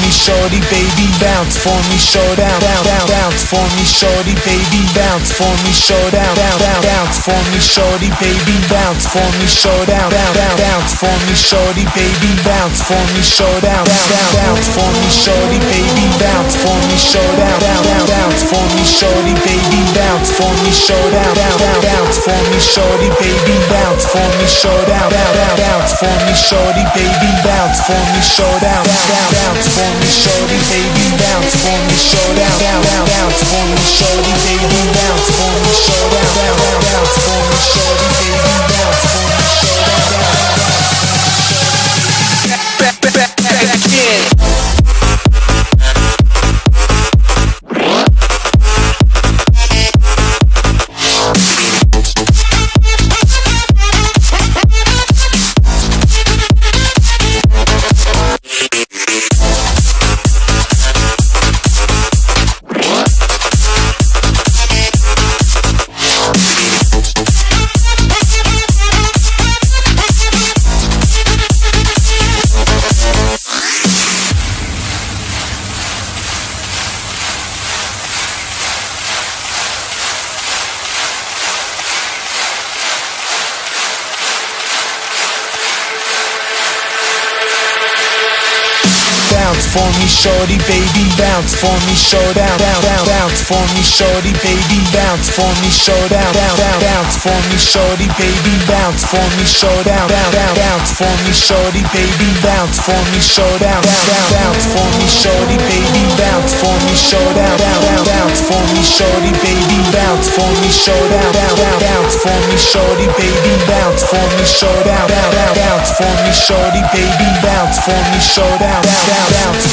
me, shorty, baby, bounce for me, showdown, bounce for me, shorty, baby, bounce for me, showdown, bounce for me, shorty, baby, bounce for me, showdown, bounce for me, shorty, baby, bounce for me, showdown, bounce for me, shorty, baby, bounce for me, showdown, bounce for me, shorty, baby, bounce for me, showdown, bounce for me, shorty, baby, bounce for me, showdown, bounce for me, shorty, baby, bounce for me, showdown, bounce for me, shorty, baby, bounce for me, showdown, bounce for me, shorty, baby, bounce for me, showdown, bounce for me, shorty, baby, bounce for me, showdown, back again. Bounce for me, shorty, baby, bounce for me, showdown, bounce for me, shorty, baby, bounce for me, showdown, bounce for me, shorty, baby, bounce for me, showdown, bounce for me, shorty, baby, bounce for me, showdown, bounce for me, shorty, baby, bounce for me, showdown, bounce for me, shorty, baby, bounce for me, showdown, bounce for me, shorty, baby, bounce for me, showdown, bounce for me, shorty, baby, bounce for me, showdown, bounce